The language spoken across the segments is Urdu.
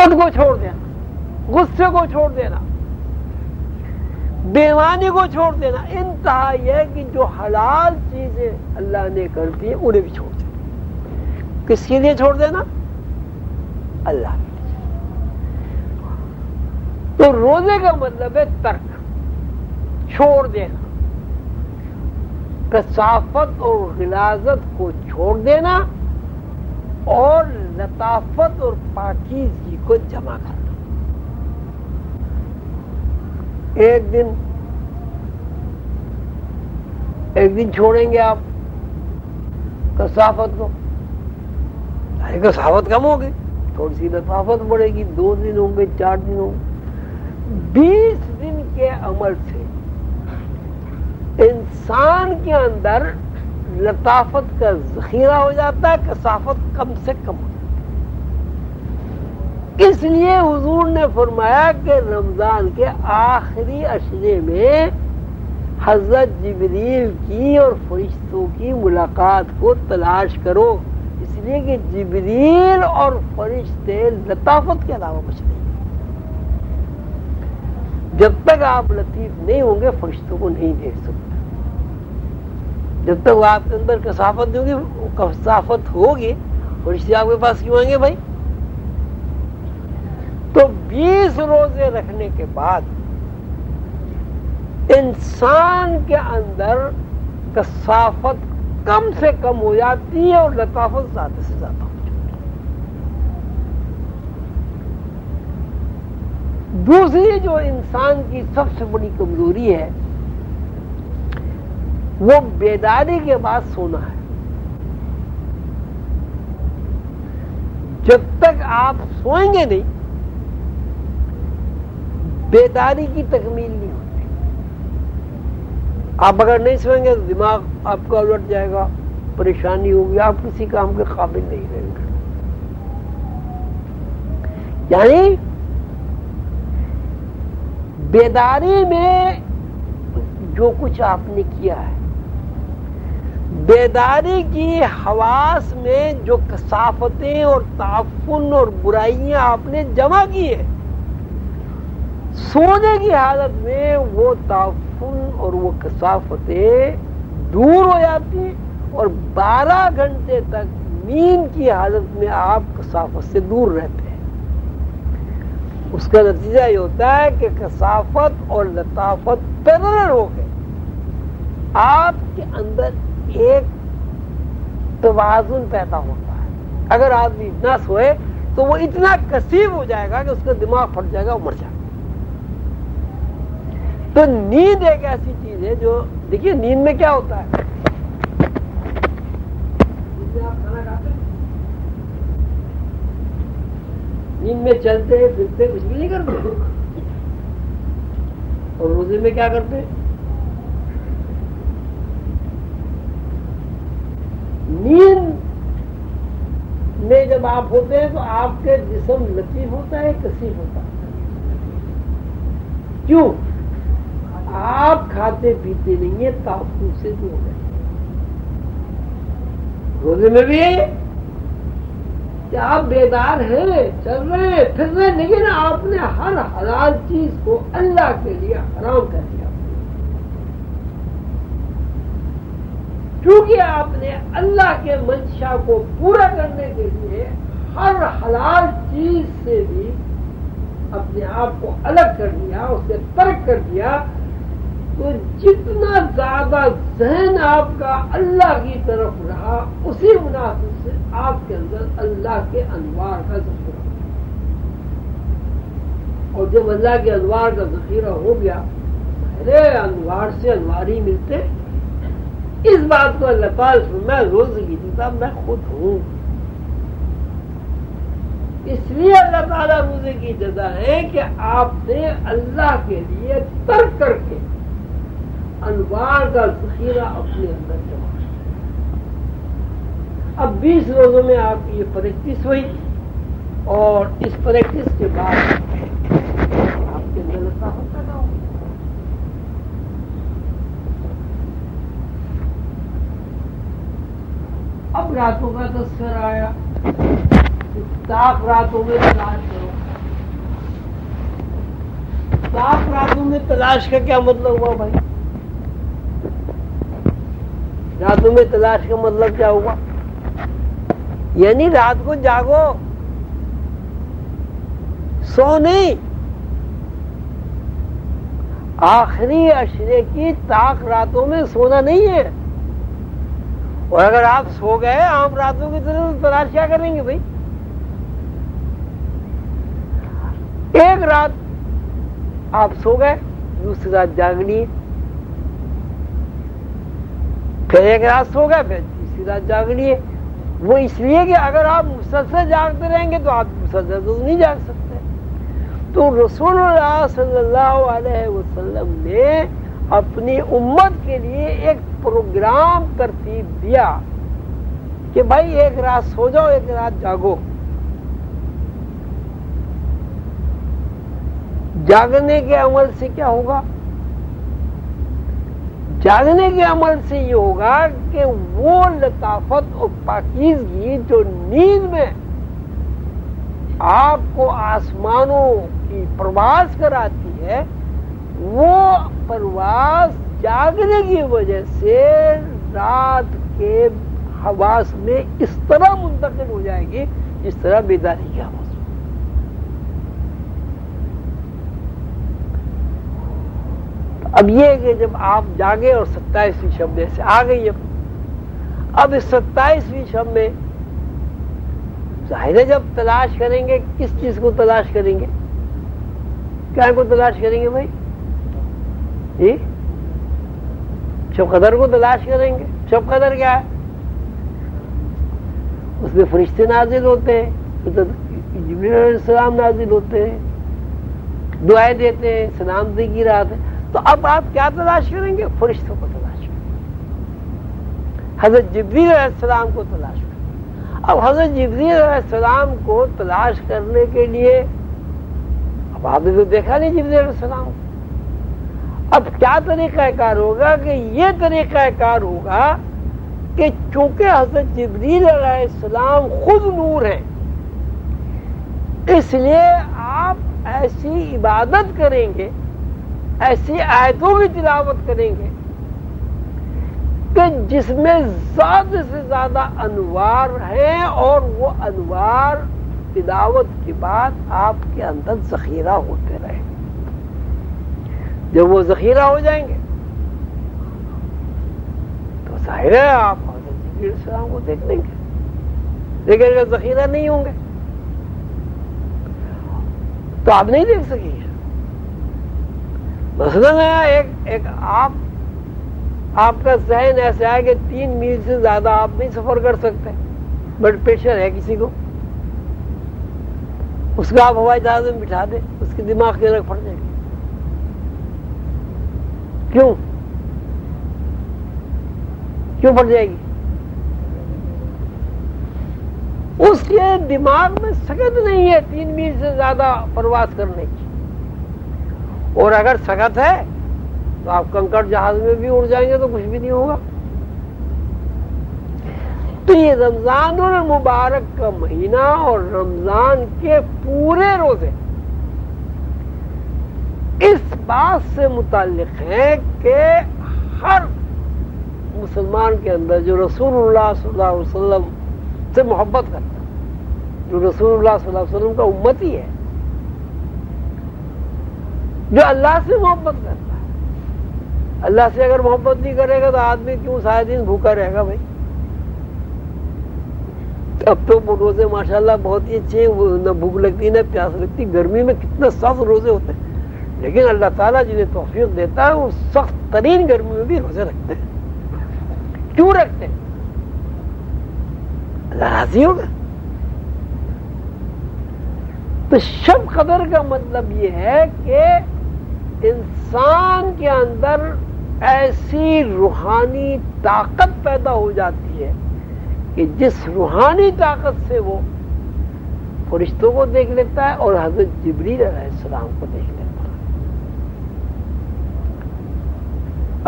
حسد کو چھوڑ دینا، غصے کو چھوڑ دینا، بےایمانی کو چھوڑ دینا، انتہا یہ ہے کہ جو حلال چیزیں اللہ نے کر دی انہیں بھی چھوڑ دینا۔ کس کے لیے چھوڑ دینا؟ اللہ کے لیے۔ تو روزے کا مطلب ہے ترک، چھوڑ دینا، کثافت اور غلاظت کو چھوڑ دینا اور لطافت اور پاکیزگی کو جمع کرنا۔ ایک دن چھوڑیں گے آپ کثافت کو، کثافت کم ہوگی، تھوڑی سی لطافت بڑھے گی، 2 دن ہوں گے، 4 دن ہوں گے۔ 20 دن کے عمل سے انسان کے اندر لطافت کا ذخیرہ ہو جاتا ہے، کثافت کم سے کم ہو جاتی ہے۔ اس لیے حضور نے فرمایا کہ رمضان کے آخری عشرے میں حضرت جبریل کی اور فرشتوں کی ملاقات کو تلاش کرو، اس لیے کہ جبریل اور فرشتے لطافت کے علاوہ کچھ نہیں۔ جب تک آپ لطیف نہیں ہوں گے فرشتوں کو نہیں دیکھ سکتے، جب تک آپ کے اندر کثافت نہیں ہوگی، کثافت ہوگی فرشتے آپ کے پاس کیوں آئیں گے بھائی؟ تو 20 روزے رکھنے کے بعد انسان کے اندر کثافت کم سے کم ہو جاتی ہے اور لطافت زیادہ سے زیادہ ہو جاتی ہے۔ دوسری جو انسان کی سب سے بڑی کمزوری ہے وہ بیداری کے بعد سونا ہے۔ جب تک آپ سوئیں گے نہیں بیداری کی تکمیل نہیں ہوتی۔ آپ اگر نہیں سوئیں گے تو دماغ آپ کا الٹ جائے گا، پریشانی ہوگی، آپ کسی کام کے قابل نہیں رہیں گے۔ یعنی بیداری میں جو کچھ آپ نے کیا ہے، بیداری کی حواس میں جو کثافتیں اور تعفن اور برائیاں آپ نے جمع کی ہے، سونے کی حالت میں وہ تعفن اور وہ کثافتیں دور ہو جاتی اور 12 گھنٹے تک نیند کی حالت میں آپ کثافت سے دور رہتے ہیں۔ اس کا نتیجہ یہ ہوتا ہے کہ کثافت اور لطافت پیرلل ہو گئے، آپ کے اندر ایک توازن پیدا ہوتا ہے۔ اگر آدمی نہ سوئے تو وہ اتنا کثیف ہو جائے گا کہ اس کا دماغ پھٹ جائے گا اور مر جائے گا۔ تو نیند ایک ایسی چیز ہے جو، دیکھیے نیند میں کیا ہوتا ہے، نیند میں آپ کھانا کھاتے ہیں، نیند میں چلتے پھرتے کچھ بھی نہیں کرتے، اور روزے میں کیا کرتے ہیں؟ نیند میں جب آپ ہوتے ہیں تو آپ کے جسم لطیف ہوتا ہے، کثیف ہوتا ہے۔ کیوں؟ آپ کھاتے پیتے نہیں ہیں، تعفن سے دور ہیں۔ روزے میں بھی کہ آپ بیدار ہیں، چل رہے ہیں، پھر رہے، لیکن آپ نے ہر حلال چیز کو اللہ کے لیے حرام کر دیا، کیونکہ آپ نے اللہ کے منشا کو پورا کرنے کے لیے ہر حلال چیز سے بھی اپنے آپ کو الگ کر دیا، اسے ترک کر دیا۔ تو جتنا زیادہ ذہن آپ کا اللہ کی طرف رہا، اسی مناسب سے آپ کے اندر اللہ کے انوار کا ذخیرہ ہو گیا، اور جب اللہ کے انوار کا ذخیرہ ہو گیا، ارے انوار سے انوار ہی ملتے۔ اس بات کو اللہ تعالیٰ میں روز کی دیتا میں خود ہوں، اس لیے اللہ تعالیٰ روزے کی جزا ہے کہ آپ نے اللہ کے لیے ترک کر کے انوار کا ذخیرہ اپنے اندر جمع کیا۔ اب 20 روزوں میں آپ کی یہ پریکٹس ہوئی، اور اس پریکٹس کے بعد آپ کے اندر لطافت پیدا ہو۔ اب راتوں کا تذکرہ آیا، طاق راتوں میں تلاش کرو، تلاش کا کیا مطلب ہوا بھائی؟ راتوں میں تلاش کا مطلب کیا ہوا؟ یعنی رات کو جاگو، سو نہیں. آخری عشرے کی طاق راتوں میں سونا نہیں ہے. اور اگر آپ سو گئے عام راتوں کی طرح تلاش کیا کریں گے بھائی؟ ایک رات آپ سو گئے، دوسری رات جاگ لیے، پھر ایک رات سو گئے، پھر تیسری رات جاگ لیے. وہ اس لیے کہ اگر آپ مسلسل جاگتے رہیں گے تو آپ مسلسل تو نہیں جاگ سکتے. تو رسول اللہ صلی اللہ علیہ وسلم نے اپنی امت کے لیے ایک پروگرام ترتیب دیا کہ بھائی ایک رات سو جاؤ، ایک رات جاگو. جاگنے کے عمل سے کیا ہوگا؟ جاگنے کے عمل سے یہ ہوگا کہ وہ لطافت اور پاکیزگی جو نیند میں آپ کو آسمانوں کی پرواز کراتی ہے، وہ پرواز جاگنے کی وجہ سے رات کے حواس میں اس طرح منتقل ہو جائے گی جس طرح بیداری کی حواس. اب یہ کہ جب آپ جاگے اور 27ویں شب میں سے آ گئی، اب اس 27ویں شب میں ظاہر ہے جب تلاش کریں گے، کس چیز کو تلاش کریں گے؟ کیا کو تلاش کریں گے بھائی؟ جی، شب قدر کو تلاش کریں گے. شب قدر کیا ہے؟ اس میں فرشتے نازل ہوتے ہیں، جبریل علیہ السلام نازل ہوتے ہیں، دعائیں دیتے ہیں، سلامتی کی رات ہے. تو اب آپ کیا تلاش کریں گے؟ فرشتوں کو تلاش کریں گے، حضرت جبریل علیہ السلام کو تلاش کریں گے. اب حضرت جبریل علیہ السلام کو تلاش کرنے کے لیے اب آپ نے تو دیکھا نہیں جبریل علیہ السلام کو. اب کیا طریقہ کار ہوگا؟ کہ یہ طریقہ کار ہوگا کہ چونکہ حضرت جبریل علیہ السلام خود نور ہیں، اس لیے آپ ایسی عبادت کریں گے، ایسی آیتوں کی تلاوت کریں گے کہ جس میں زیادہ سے زیادہ انوار ہیں، اور وہ انوار تلاوت کے بعد آپ کے اندر ذخیرہ ہوتے رہیں. جب وہ ذخیرہ ہو جائیں گے تو ظاہر ہے آپ حضرت جبریل علیہ السلام کو دیکھ لیں گے. لیکن اگر ذخیرہ نہیں ہوں گے تو آپ نہیں دیکھ سکیں گے. مثلاً ایک آپ کا ذہن ایسا ہے کہ 3 میل سے زیادہ آپ نہیں سفر کر سکتے، بلڈ پریشر ہے کسی کو، اس کو آپ ہوائی جہاز میں بٹھا دیں، اس کے دماغ کی رگ پھٹ جائے گی. کیوں پھٹ جائے گی؟ اس کے دماغ میں سکت نہیں ہے 3 میل سے زیادہ پرواز کرنے کی. اور اگر سکت ہے تو آپ کنکڑ جہاز میں بھی اڑ جائیں گے تو کچھ بھی نہیں ہوگا. تو یہ رمضان المبارک کا مہینہ اور رمضان کے پورے روزے اس بات سے متعلق ہیں کہ ہر مسلمان کے اندر جو رسول اللہ صلی اللہ علیہ وسلم سے محبت کرتا ہے، جو رسول اللہ صلی اللہ علیہ وسلم کا امتی ہے، جو اللہ سے محبت کرتا ہے. اللہ سے اگر محبت نہیں کرے گا تو آدمی کیوں سارے دن بھوکا رہے گا بھائی؟ اب تو روزے ماشاءاللہ بہت ہی اچھے ہیں، نہ بھوک لگتی نہ پیاس لگتی. گرمی میں کتنے سخت روزے ہوتے ہیں، لیکن اللہ تعالیٰ جنہیں توفیق دیتا ہے وہ سخت ترین گرمی میں بھی روزے رکھتے ہیں. کیوں رکھتے ہیں؟ اللہ راضی ہوگا. تو شب قدر کا مطلب یہ ہے کہ انسان کے اندر ایسی روحانی طاقت پیدا ہو جاتی ہے کہ جس روحانی طاقت سے وہ فرشتوں کو دیکھ لیتا ہے اور حضرت جبریل علیہ السلام کو دیکھ لیتا ہے.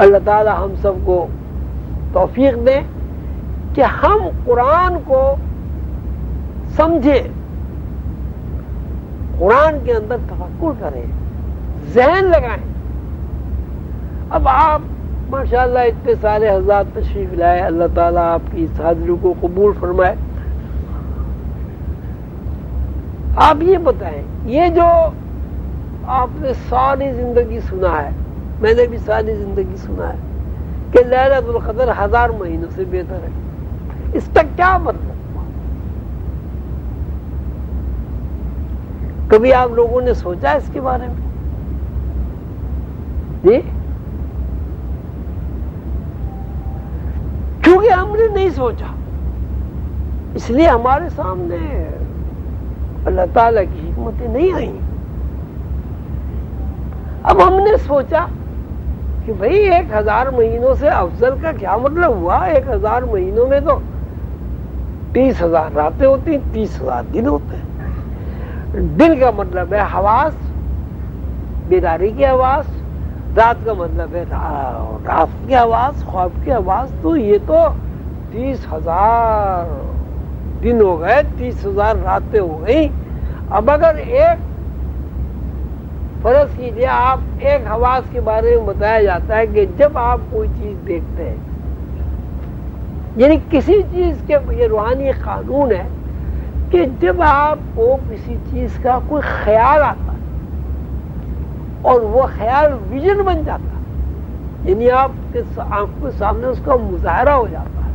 اللہ تعالی ہم سب کو توفیق دے کہ ہم قرآن کو سمجھیں، قرآن کے اندر تفکر کریں، ذہن لگائیں اب آپ ماشاءاللہ اتنے سارے حضرات تشریف لائے، اللہ تعالیٰ آپ کی اس حاضری کو قبول فرمائے. آپ یہ بتائیں، یہ جو آپ نے ساری زندگی سنا ہے، میں نے بھی ساری زندگی سنا ہے کہ لیلۃ القدر 1000 مہینوں سے بہتر ہے، اس کا کیا مطلب؟ کبھی آپ لوگوں نے سوچا اس کے بارے میں؟ جی کیونکہ ہم نے نہیں سوچا، اس لیے ہمارے سامنے اللہ تعالیٰ کی حکمتیں نہیں آئیں. اب ہم نے سوچا کہ بھئی 1000 مہینوں سے افضل کا کیا مطلب ہوا؟ 1000 مہینوں میں تو 30,000 راتیں ہوتی ہیں، 30,000 دن ہوتے ہیں. دن کا مطلب ہے حواس، بیداری کی آواز، رات کا مطلب ہے رات کی آواز، خواب کی آواز. تو یہ تو 30,000 دن ہو گئے، 30,000 راتیں ہو گئی. اب اگر ایک فرض کیجیے آپ ایک حواس کے بارے میں بتایا جاتا ہے کہ جب آپ کوئی چیز دیکھتے ہیں، یعنی کسی چیز کے، یہ روحانی قانون ہے کہ جب آپ کو کسی چیز کا کوئی خیال آتا ہے اور وہ خیال ویژن بن جاتا ہے، یعنی آپ کے آنکھ کے سامنے اس کا مظاہرہ ہو جاتا ہے،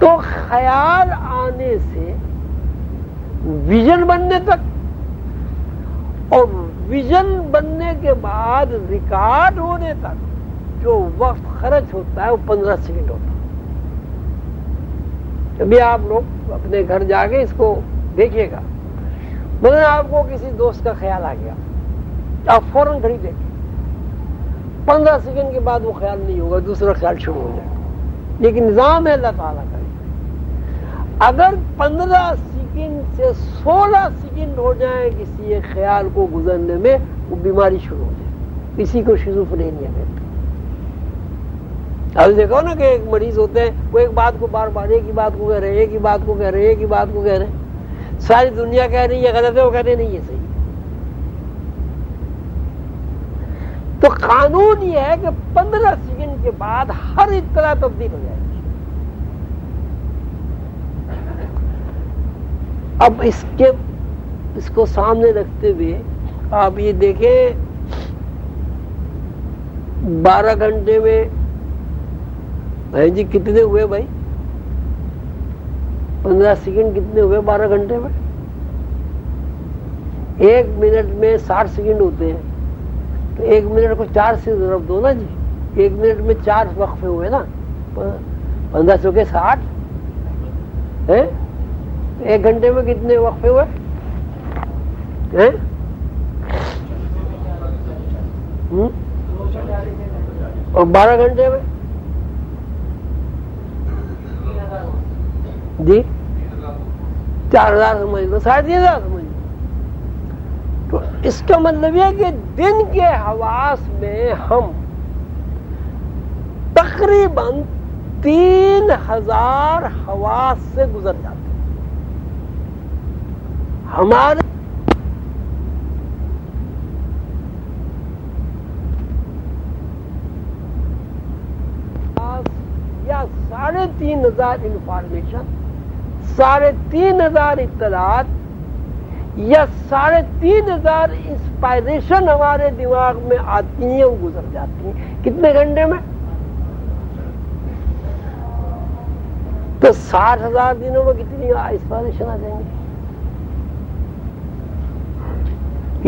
تو خیال آنے سے ویژن بننے تک اور ویژن بننے کے بعد ریکارڈ ہونے تک جو وقت خرچ ہوتا ہے وہ 15 سیکنڈ ہوتا ہے. ابھی آپ لوگ اپنے گھر جا کے اس کو دیکھیے گا. مثلا آپ کو کسی دوست کا خیال آ گیا، آپ فوراً گھڑی دیکھیں، 15 سیکنڈ کے بعد وہ خیال نہیں ہوگا، دوسرا خیال شروع ہو جائے گا. لیکن نظام ہے اللہ تعالیٰ کا. اگر 15 سیکنڈ سے 16 سیکنڈ ہو جائیں کسی ایک خیال کو گزرنے میں، وہ بیماری شروع ہو جائے. اسی کو شیزوفرینیا کہتے ہیں. اب دیکھو نا کہ ایک مریض ہوتے ہیں، وہ ایک بات کو بار بار ایک ہی بات کو کہہ رہے ہیں، ایک ہی بات کو کہہ رہے ہیں، ایک ہی بات کو کہہ رہے ہیں. ساری دنیا کہہ رہی ہے غلط ہے، وہ کہہ رہے نہیں ہے صحیح. تو قانون یہ ہے کہ 15 سیکنڈ کے بعد ہر اطلاع تبدیل ہو جائے گی. اب اس کو سامنے رکھتے ہوئے آپ یہ دیکھیں 12 گھنٹے میں بھائی جی کتنے ہوئے بھائی؟ 15 سیکنڈ کتنے ہوئے 12 گھنٹے میں؟ 1 منٹ میں 60 سیکنڈ ہوتے ہیں، تو 1 منٹ کو 4 سے ضرب دو نا جی. 1 منٹ میں 4 وقفے ہوئے نا، 15 چوکے 60 ہے. 1 گھنٹے میں کتنے وقفے ہوئے ہیں؟ اور 12 گھنٹے میں جی 4000 سمجھ لو، 3,500 سمجھ لو. تو اس کا مطلب یہ کہ دن کے حواس میں ہم تقریباً 3,000 حواس سے گزر جاتے ہیں. ہمارے یا 3,500 انفارمیشن، 3,500 اطلاعات یا 3,500 انسپائریشن ہمارے دماغ میں آتی ہیں اور گزر جاتی ہیں. کتنے گھنٹے میں؟ تو 60,000 دنوں میں کتنی انسپائریشن آ جائیں گے؟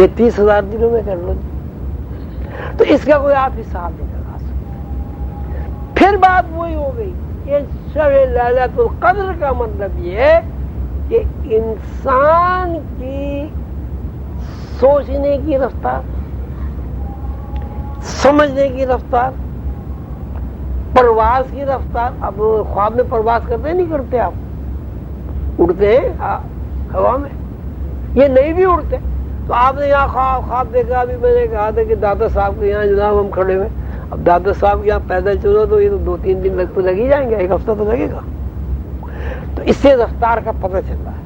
یہ 30,000 دنوں میں کر لو. تو اس کا کوئی آپ حساب نہیں لگا سکتے. پھر بات وہی ہو گئی کہ شب لیلۃ القدر کا مطلب یہ ہے کہ انسان کی سوچنے کی رفتار، سمجھنے کی رفتار، پرواز کی رفتار. اب خواب میں پرواز کرتے نہیں کرتے؟ آپ اڑتے ہیں ہوا میں، یہ نہیں بھی اڑتے. تو آپ نے یہاں خواب دیکھا، ابھی میں نے کہا تھا کہ دادا صاحب کے یہاں جناب ہم کھڑے ہوئے. اب دادا صاحب یہاں پیدل چلو تو یہ تو 2-3 دن لگ ہی جائیں گے، 1 ہفتہ تو لگے گا. تو اس سے رفتار کا پتہ چل رہا ہے.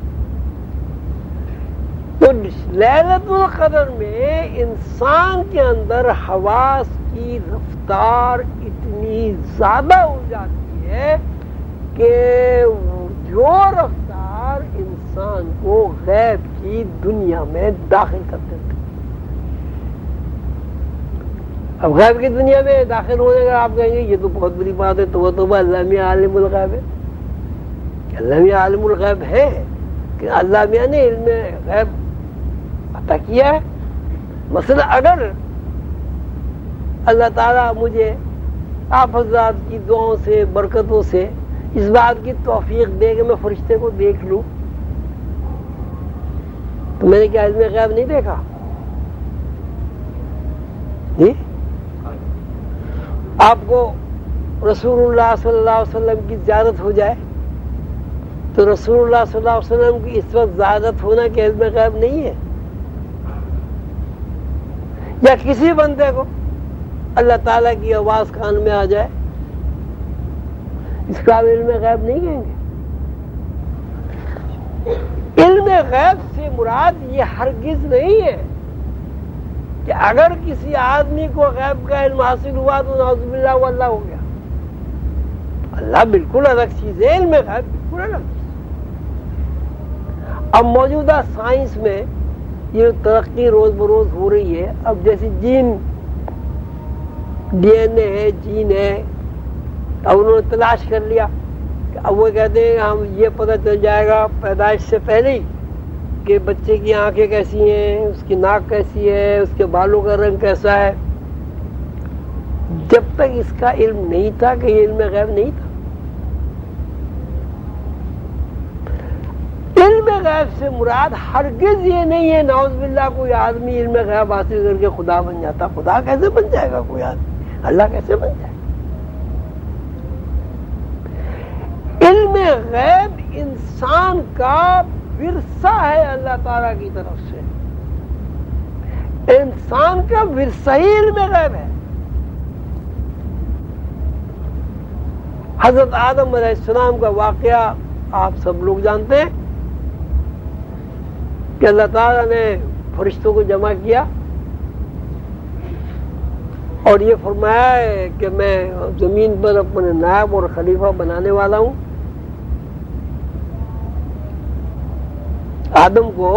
تو تو لیلۃ القدر میں انسان کے اندر حواس کی رفتار اتنی زیادہ ہو جاتی ہے کہ جو رفتار انسان کو غیب کی دنیا میں داخل کر دیتی. اب غیب کی دنیا میں داخل ہونے کا آپ کہیں گے یہ تو بہت بڑی بات ہے، تو اللہ میاں عالم الغیب ہے. اللہ میاں عالم الغیب ہے کہ اللہ میاں نے علم غیب عطا کیا ہے. مثلا اگر اللہ تعالیٰ مجھے آپ حضرات کی دعاؤں سے برکتوں سے اس بات کی توفیق دے کہ میں فرشتے کو دیکھ لوں، تو میں نے کیا علم غیب نہیں دیکھا؟ جی آپ کو رسول اللہ صلی اللہ علیہ وسلم کی زیارت ہو جائے تو رسول اللہ صلی اللہ علیہ وسلم کی اس وقت زیارت ہونا کہ علم غیب نہیں ہے؟ یا کسی بندے کو اللہ تعالیٰ کی آواز کان میں آ جائے، اس کا علم غیب نہیں کہیں گے؟ علم غیب سے مراد یہ ہرگز نہیں ہے کہ اگر کسی آدمی کو غیب کا علم حاصل ہوا تو نعوذ باللہ وہ اللہ ہو گیا. اللہ بالکل الگ چیز ہے، علم غیب بالکل الگ چیز. اب موجودہ سائنس میں یہ ترقی روز بروز ہو رہی ہے. اب جیسے جین ڈی این اے ہے، جین ہے، اب انہوں نے تلاش کر لیا کہ اب وہ کہتے ہیں ہم یہ پتہ چل جائے گا پیدائش سے پہلے ہی کہ بچے کی آنکھیں کیسی ہیں، اس کی ناک کیسی ہے، اس کے بالوں کا رنگ کیسا ہے. جب تک اس کا علم نہیں تھا کہ یہ علم غیب نہیں تھا. علم غیب سے مراد ہرگز یہ نہیں ہے نعوذ باللہ کوئی آدمی علم غیب حاصل کر کے خدا بن جاتا. خدا کیسے بن جائے گا کوئی آدمی؟ اللہ کیسے بن جائے گا؟ علم غیب انسان کا ورثہ ہے اللہ تعالیٰ کی طرف سے. انسان کا ورثہ ہی علم غیب ہے. حضرت آدم علیہ السلام کا واقعہ آپ سب لوگ جانتے ہیں کہ اللہ تعالیٰ نے فرشتوں کو جمع کیا اور یہ فرمایا ہے کہ میں زمین پر اپنے نائب اور خلیفہ بنانے والا ہوں. آدم کو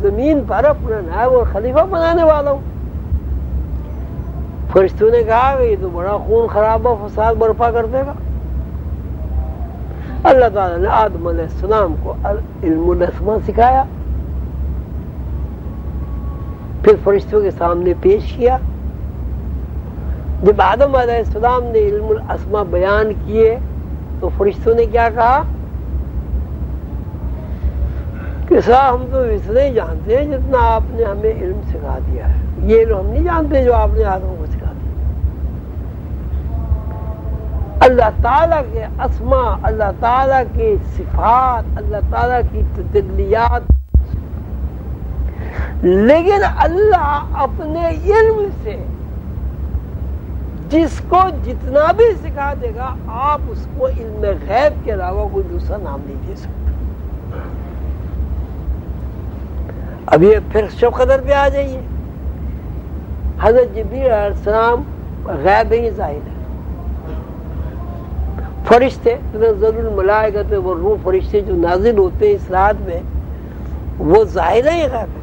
زمین پر اپنا نائب اور خلیفہ بنانے والا ہوں. فرشتوں نے کہا کہ یہ تو بڑا خون خرابہ فساد برپا کر دے گا. اللہ تعالیٰ نے آدم علیہ السلام کو علم الاسماء سکھایا، پھر فرشتوں کے سامنے پیش کیا. جب آدم علیہ السلام نے علم الاسماء بیان کیے تو فرشتوں نے کیا کہا کہ صاحب ہم تو اتنا ہی جانتے ہیں جتنا آپ نے ہمیں علم سکھا دیا ہے، یہ علم ہم نہیں جانتے جو آپ نے آدم کو سکھا دیا. اللہ تعالیٰ کے اسماء، اللہ تعالیٰ کی صفات، اللہ تعالیٰ کی تجلیات، لیکن اللہ اپنے علم سے جس کو جتنا بھی سکھا دے گا آپ اس کو علم غیب کے علاوہ کوئی دوسرا نام نہیں دے سکتے. اب یہ پھر شب قدر پہ آ جائیے. حضرت جبریل علیہ السلام غیب ہی ظاہر ہے. فرشتے تنزل الملائکۃ والروح، فرشتے جو نازل ہوتے ہیں اس رات میں وہ ظاہر ہی غیب ہے.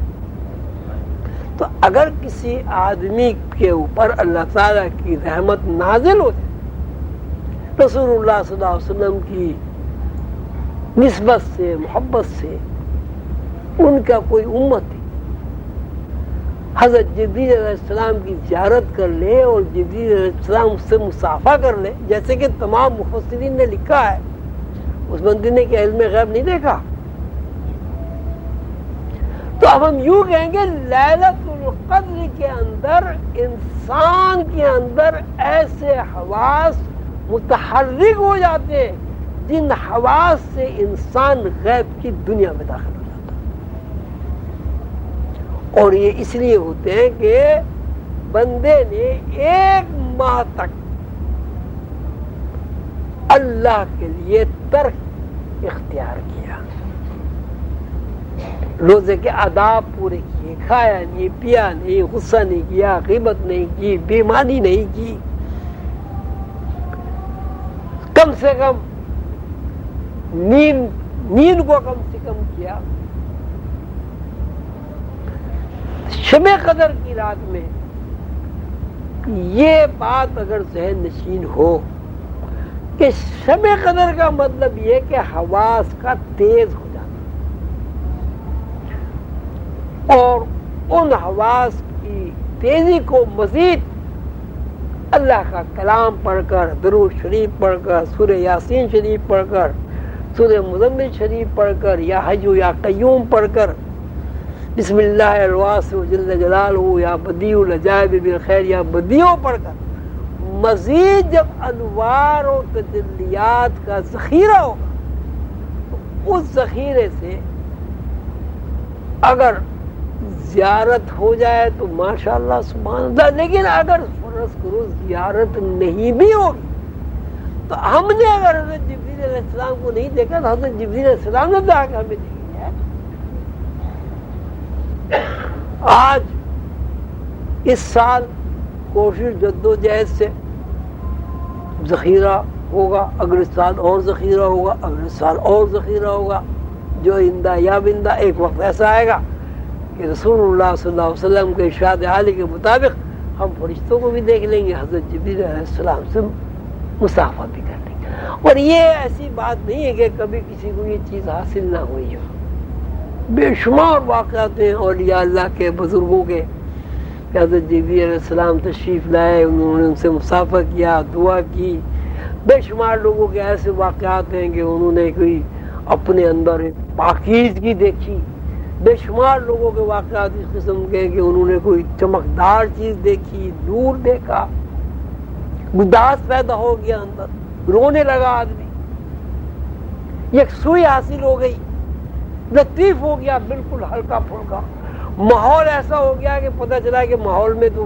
تو اگر کسی آدمی کے اوپر اللہ تعالیٰ کی رحمت نازل ہو جائے رسول اللہ صلی اللہ علیہ وسلم کی نسبت سے، محبت سے، ان کا کوئی امت حضرت جبریل علیہ السلام کی زیارت کر لے اور جبریل علیہ السلام اس سے مصافحہ کر لے، جیسے کہ تمام مفسرین نے لکھا ہے، اس بندے نے کیا علم غیب نہیں دیکھا؟ تو اب ہم یوں کہیں گے لیلۃ القدر کے اندر انسان کے اندر ایسے حواس متحرک ہو جاتے ہیں جن حواس سے انسان غیب کی دنیا میں داخل ہو جاتا ہے. اور یہ اس لیے ہوتے ہیں کہ بندے نے 1 ماہ تک اللہ کے لیے ترک اختیار کیا. روزے کے آداب پورے کیے، کھایا نہیں، پیا نہیں، غصہ نہیں کیا، غیبت نہیں کی، بےایمانی نہیں کی، کم سے کم نیند کو کم سے کم کیا۔ شب قدر کی رات میں یہ بات اگر ذہن نشین ہو کہ شب قدر کا مطلب یہ کہ حواس کا تیز ہو جانا، اور ان حواس کی تیزی کو مزید اللہ کا کلام پڑھ کر، درود شریف پڑھ کر، سورہ یاسین شریف پڑھ کر، سورہ مزمل شریف پڑھ کر، یا حی یا قیوم پڑھ کر، بسم اللہ الواسع جل جلالہ، یا بدیع العجائب بالخیر، یا بدیع پڑھ کر مزید جب انوار و تجلیات کا ذخیرہ ہوگا تو اس ذخیرے سے اگر زیارت ہو جائے تو ماشاءاللہ سبحان اللہ، لیکن اگر فرض کرو زیارت نہیں بھی ہوگی تو ہم نے اگر حضرت جبریل علیہ السلام کو نہیں دیکھا تو حضرت جبریل علیہ السلام نے تو آ کے ہمیں دیکھی ہے۔ آج اس سال کوشش جدوجہد سے ذخیرہ ہوگا، اگلے سال اور ذخیرہ ہوگا، اگلے سال اور ذخیرہ ہوگا، جو اندہ یا بندہ ایک وقت ایسا آئے گا کہ رسول اللہ صلی اللہ علیہ وسلم کے ارشاد عالی کے مطابق ہم فرشتوں کو بھی دیکھ لیں گے، حضرت جبریل علیہ السلام سے مصافحہ بھی کر لیں گے۔ اور یہ ایسی بات نہیں ہے کہ کبھی کسی کو یہ چیز حاصل نہ ہوئی ہو، بے شمار واقعات ہیں اولیاء اللہ کے، بزرگوں کے، کہ حضرت جبریل علیہ السلام تشریف لائے، انہوں نے ان سے مصافحہ کیا، دعا کی۔ بے شمار لوگوں کے ایسے واقعات ہیں کہ انہوں نے کوئی اپنے اندر ایک پاکیزگی دیکھی، بے شمار لوگوں کے واقعات اس قسم کے کہ انہوں نے کوئی چمکدار چیز دیکھی، نور دیکھا، گداس پیدا ہو گیا اندر، رونے لگا آدمی، یکسوئی حاصل ہو گئی، لطیف ہو گیا، بالکل ہلکا پھلکا ماحول ایسا ہو گیا کہ پتہ چلا کہ ماحول میں تو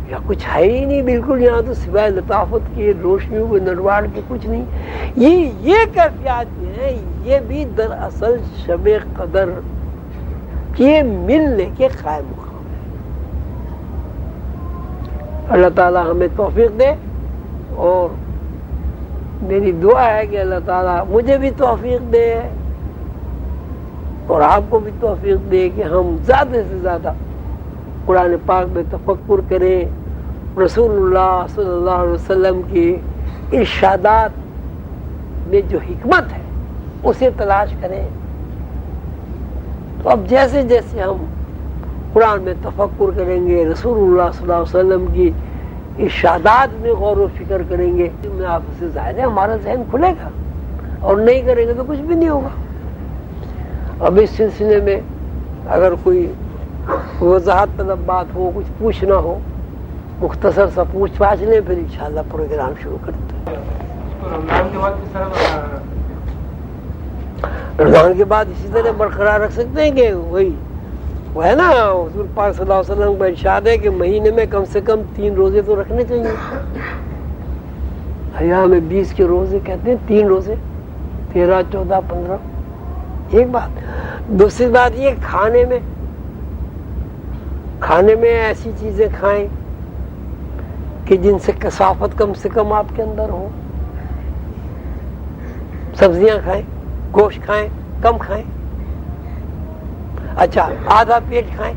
یا کچھ ہے ہی نہیں، بالکل یہاں تو سوائے لطافت کی، روشنیوں کے نرواڑ کے کچھ نہیں۔ یہ کیفیات جو ہیں یہ بھی دراصل شب قدر کے ملنے کے قائم مقام ہے۔ اللہ تعالی ہمیں توفیق دے، اور میری دعا ہے کہ اللہ تعالی مجھے بھی توفیق دے اور آپ کو بھی توفیق دے کہ ہم زیادہ سے زیادہ قرآن پاک میں تفکر کریں، رسول اللہ صلی اللہ علیہ وسلم کی ارشادات میں جو حکمت ہے اسے تلاش کریں۔ تو اب جیسے جیسے ہم قرآن میں تفکر کریں گے، رسول اللہ صلی اللہ علیہ وسلم کی ارشادات میں غور و فکر کریں گے، میں آپ سے ظاہر ہے ہمارا ذہن کھلے گا، اور نہیں کریں گے تو کچھ بھی نہیں ہوگا۔ اب اس سلسلے میں اگر کوئی وضاحت طلب بات ہو، کچھ پوچھنا ہو، مختصر سا پوچھ پاچھ لیں، پھر انشاءاللہ پروگرام شروع کرتے ہیں۔ رمضان کے بعد کس طرح رمضان کے بعد اسی طرح برقرار رکھ سکتے ہیں کہ وہی وہ ہے نا، حضور پاک صلی اللہ علیہ وسلم کا ارشاد ہے کہ مہینے میں کم سے کم 3 روزے تو رکھنے چاہیے۔ ایام 20 کے روزے کہتے ہیں، 3 روزے، 13، 14، 15۔ ایک بات، دوسری بات یہ کھانے میں ایسی چیزیں کھائیں کہ جن سے کثافت کم سے کم آپ کے اندر ہو۔ سبزیاں کھائیں، گوشت کھائیں، کم کھائیں۔ اچھا، آدھا پیٹ کھائیں۔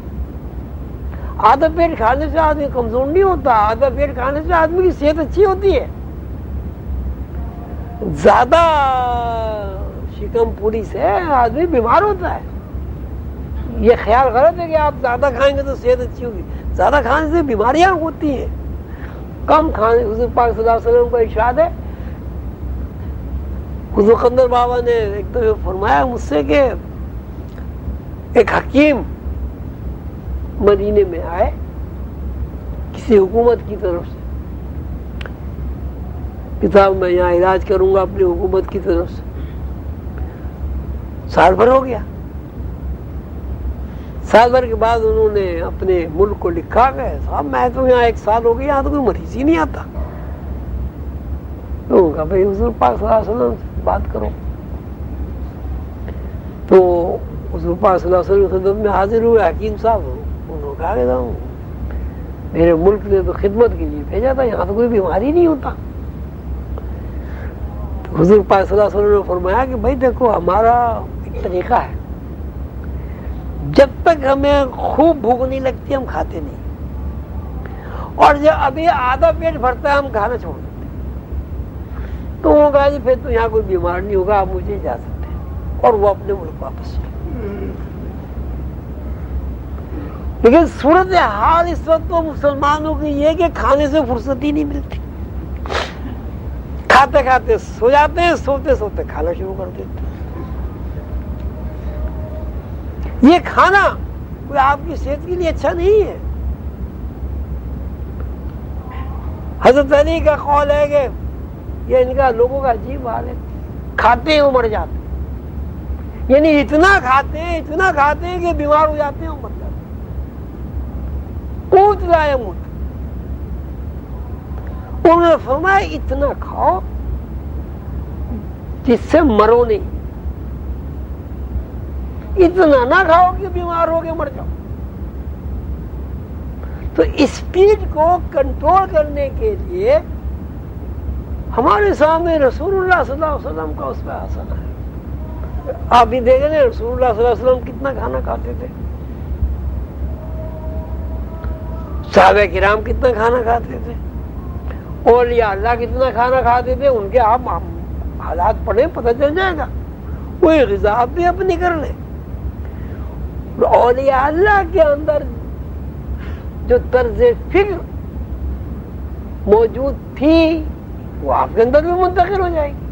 آدھا پیٹ کھانے سے آدمی کمزور نہیں ہوتا، آدھا پیٹ کھانے سے آدمی کی صحت اچھی ہوتی ہے۔ زیادہ شکم پوری سے آدمی بیمار ہوتا ہے۔ یہ خیال غلط ہے کہ آپ زیادہ کھائیں گے تو صحت اچھی ہوگی، زیادہ کھانے سے بیماریاں ہوتی ہیں۔ کم کھانے، حضور پاک صلی اللہ علیہ وسلم کا ارشاد ہے، حضور قندر بابا نے ایک دفعہ فرمایا مجھ سے کہ ایک حکیم مدینے میں آئے کسی حکومت کی طرف سے، کتاب میں یہاں علاج کروں گا اپنی حکومت کی طرف سے۔ سال بھر ہو گیا، سال بھر کے بعد انہوں نے اپنے ملک کو لکھا کہ صاحب میں تو یہاں 1 سال ہو گیا، یہاں تو کوئی مریض ہی نہیں آتا۔ تو کہا بھائی حضور پاک صلی اللہ علیہ وسلم سے بات کرو۔ تو حضور پاک صلی اللہ علیہ وسلم کی خدمت میں حاضر ہوئے. حکیم صاحب انہوں نے کہا کہ میرے ملک نے تو خدمت کے لیے بھیجا تھا, یہاں تو کوئی بیماری نہیں ہوتا. حضور پاک صلی اللہ علیہ وسلم نے فرمایا کہ بھائی دیکھو ہمارا ایک طریقہ ہے, جب تک ہمیں خوب بھوک نہیں لگتی ہم کھاتے نہیں, اور جب ابھی آدھا پیٹ بھرتا ہے ہم کھانا چھوڑ دیتے. تو وہ کہا جی پھر تو یہاں کوئی بیمار نہیں ہوگا, آپ مجھے جا سکتے ہیں, اور وہ اپنے ملک واپس چلے. لیکن صورت حال اس وقت تو مسلمانوں کی یہ کہ کھانے سے فرصت ہی نہیں ملتی, کھاتے کھاتے سو جاتے ہیں, سوتے سوتے کھانا شروع کر دیتے ہیں. یہ کھانا کوئی آپ کی صحت کے لیے اچھا نہیں ہے. حضرت علی کا قول ہے کہ یہ ان کا لوگوں کا عجیب حال ہے, کھاتے ہیں وہ مر جاتے ہیں, یعنی اتنا کھاتے ہیں کہ بیمار ہو جاتے ہیں, وہ مر جاتے ہیں. قوت لا يموت. انہوں نے فرمایا اتنا کھاؤ جس سے مرو نہیں, اتنا نہ کھاؤ کہ بیمار ہو کے مر جاؤ. تو اسپیڈ کو کنٹرول کرنے کے لیے ہمارے سامنے رسول اللہ صلی اللہ علیہ وسلم کا اس پہ اثر ہے. آپ بھی دیکھ رہے ہیں رسول اللہ صلی اللہ علیہ وسلم کتنا کھانا کھاتے تھے, صحابہ کرام کتنا کھانا کھاتے تھے, اولیاء اللہ کتنا کھانا کھاتے تھے. ان کے آپ حالات پڑھیں پتہ چل جائے گا, کوئی غذا آپ بھی اپنی کر لیں. اولیاء اللہ کے اندر جو طرز فکر موجود تھی وہ آپ کے اندر بھی منتقل ہو جائے گی.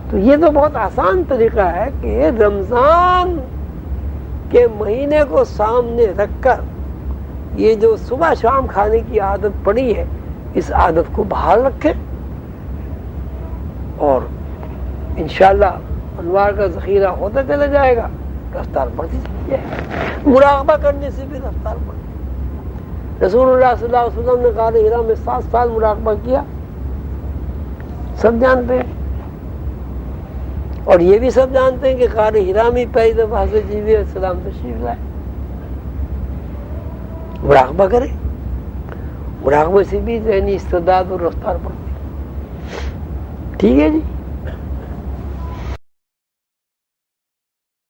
تو یہ تو بہت آسان طریقہ ہے کہ رمضان کے مہینے کو سامنے رکھ کر یہ جو صبح شام کھانے کی عادت پڑی ہے اس عادت کو بحال رکھیں, اور انشاءاللہ انوار کا ذخیرہ ہوتا چلا جائے گا, رفتار بڑھتی چلی جائے گی. مراقبہ کرنے سے بھی رفتار بڑھتی. رسول اللہ صلی اللہ علیہ وسلم نے غار حرا میں 7 سال مراقبہ کیا, سب جانتے ہیں, اور یہ بھی سب جانتے ہیں کہ غار حرا میں پہلی دفعہ حضرت جبرائیل علیہ السلام تشریف لائے. مراقبہ کریں, مراقبے سے بھی ذہنی استعداد اور رفتار بڑھتی. ٹھیک ہے جی.